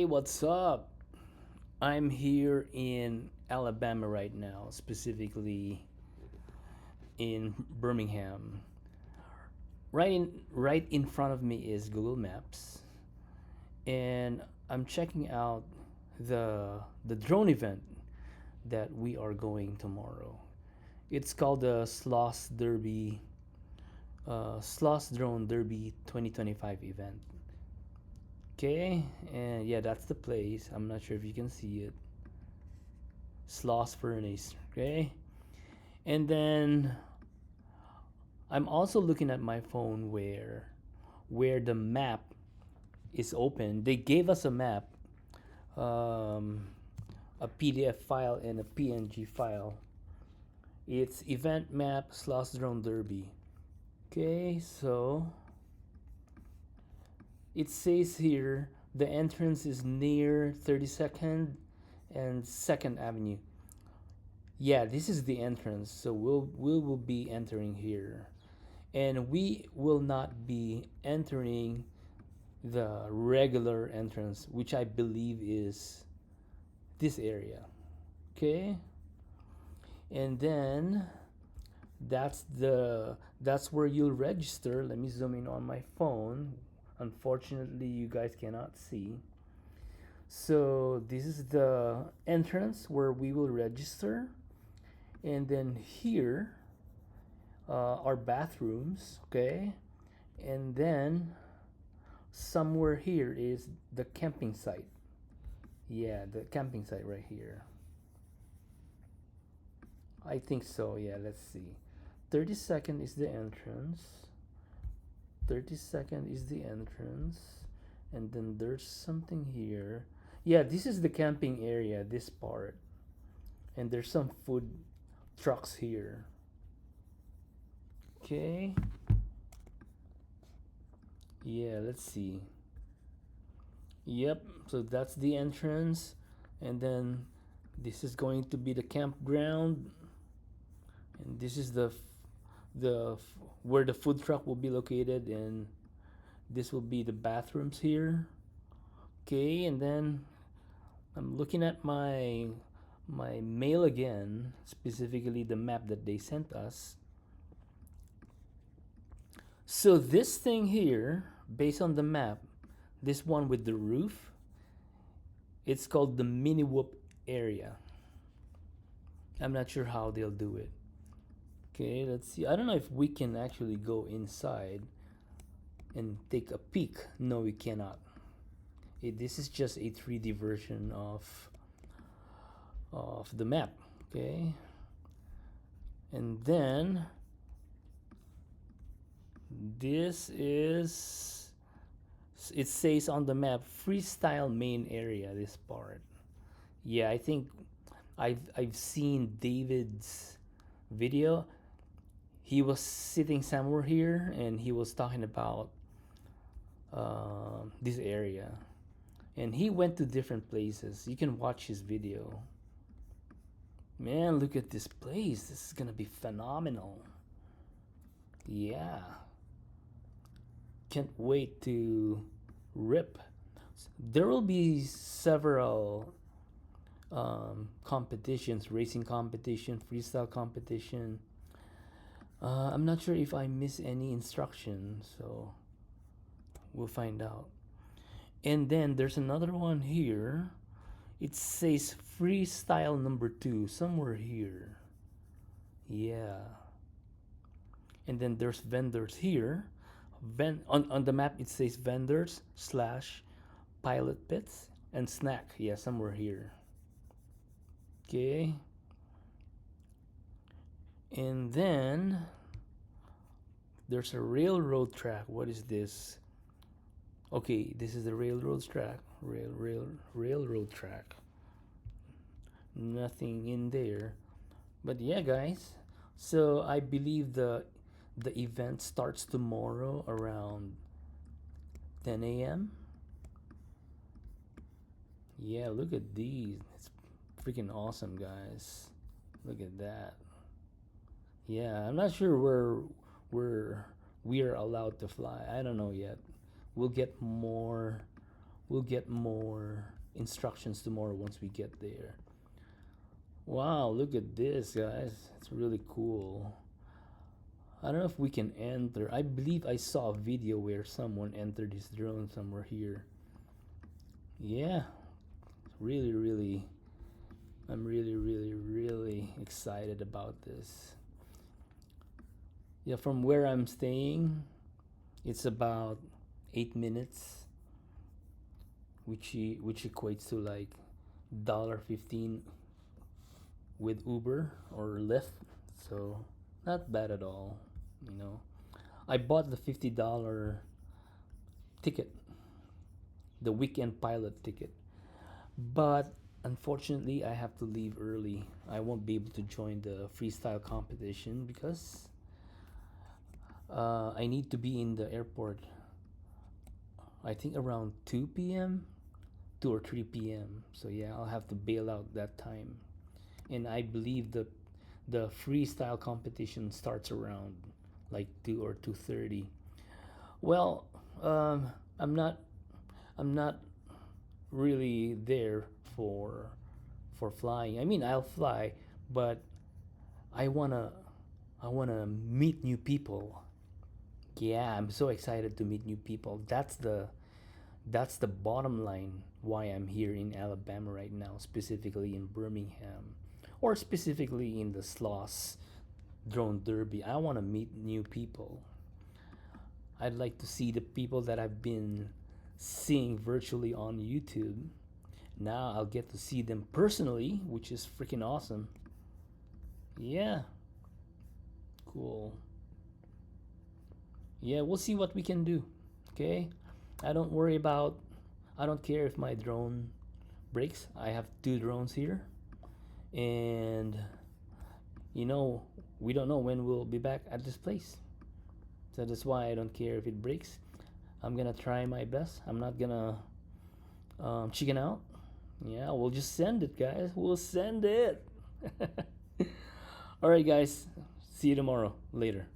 Hey, what's up? I'm here in Alabama right now, specifically in Birmingham. Right in front of me is Google Maps, and I'm checking out the drone event that we are going tomorrow. It's called the Sloss Drone Derby 2025 event. Okay, and yeah, that's the place. I'm not sure if you can see it. Sloss Furnace. Okay, and then I'm also looking at my phone where the map is open. They gave us a map, um, a PDF file and a PNG file. It's event map Sloss Drone Derby. Okay, so it says here the entrance is near 32nd and 2nd Avenue. Yeah, this is the entrance. So we will be entering here. And we will not be entering the regular entrance, which I believe is this area. Okay, and then that's where you'll register. Let me zoom in on my phone. Unfortunately, you guys cannot see. So this is the entrance where we will register, and then here are bathrooms. Okay, and then somewhere here is the camping site. Yeah, the camping site right here. I think so. Yeah, let's see. 32nd is the entrance. 32nd is the entrance. And then there's something here. Yeah, this is the camping area, this part. And there's some food trucks here. Okay. Yeah, let's see. Yep, so that's the entrance. And then this is going to be the campground. And this is the where the food truck will be located, and this will be the bathrooms here. Okay, and then I'm looking at my mail again, specifically the map that they sent us. So this thing here, based on the map, this one with the roof, it's called the mini whoop area. I'm not sure how they'll do it. Okay, let's see. I don't know if we can actually go inside and take a peek. No, we cannot. This is just a 3D version of the map. Okay, and then this is, it says on the map, freestyle main area, this part. Yeah, I think I've seen David's video. He was sitting somewhere here and he was talking about this area, and he went to different places. You can watch his video. Man, look at this place. This is gonna be phenomenal. Yeah, can't wait to rip. There will be several competitions, racing competition, freestyle competition. I'm not sure if I miss any instruction, so we'll find out. And then there's another one here. It says freestyle number 2 somewhere here. Yeah. And then there's vendors here. On the map it says vendors slash pilot pits and snack. Yeah, somewhere here. Okay. And then there's a railroad track. What is this? Okay, this is the railroad track. Railroad track. Nothing in there. But yeah, guys. So I believe the event starts tomorrow around 10 a.m. Yeah, look at these. It's freaking awesome, guys. Look at that. Yeah, I'm not sure where we are allowed to fly. I don't know yet. We'll get more we'll get more instructions tomorrow once we get there. Wow, look at this, guys. It's really cool. I don't know if we can enter. I believe I saw a video where someone entered his drone somewhere here. Yeah, really, really, I'm really, really, really excited about this. Yeah, from where I'm staying, it's about 8 minutes, which equates to like $1.15 with Uber or Lyft. So not bad at all, you know. I bought the $50 ticket, the weekend pilot ticket, but unfortunately I have to leave early. I won't be able to join the freestyle competition because I need to be in the airport, I think around 2 p.m., 2 or 3 p.m. So yeah, I'll have to bail out that time. And I believe the freestyle competition starts around like 2 or 2:30. Well, I'm not really there for for flying. I mean, I'll fly, but I wanna I wanna meet new people. Yeah, I'm so excited to meet new people. That's the bottom line why I'm here in Alabama right now, specifically in Birmingham, or specifically in the Sloss drone derby. I want to meet new people. I'd like to see the people that I've been seeing virtually on YouTube. Now I'll get to see them personally, which is freaking awesome. Yeah, cool. Yeah, we'll see what we can do. Okay? I don't worry about, I don't care if my drone breaks. I have two drones here. And, you know, we don't know when we'll be back at this place. So that's why I don't care if it breaks. I'm gonna try my best. I'm not gonna chicken out. Yeah, we'll just send it, guys. We'll send it. All right, guys. See you tomorrow. Later.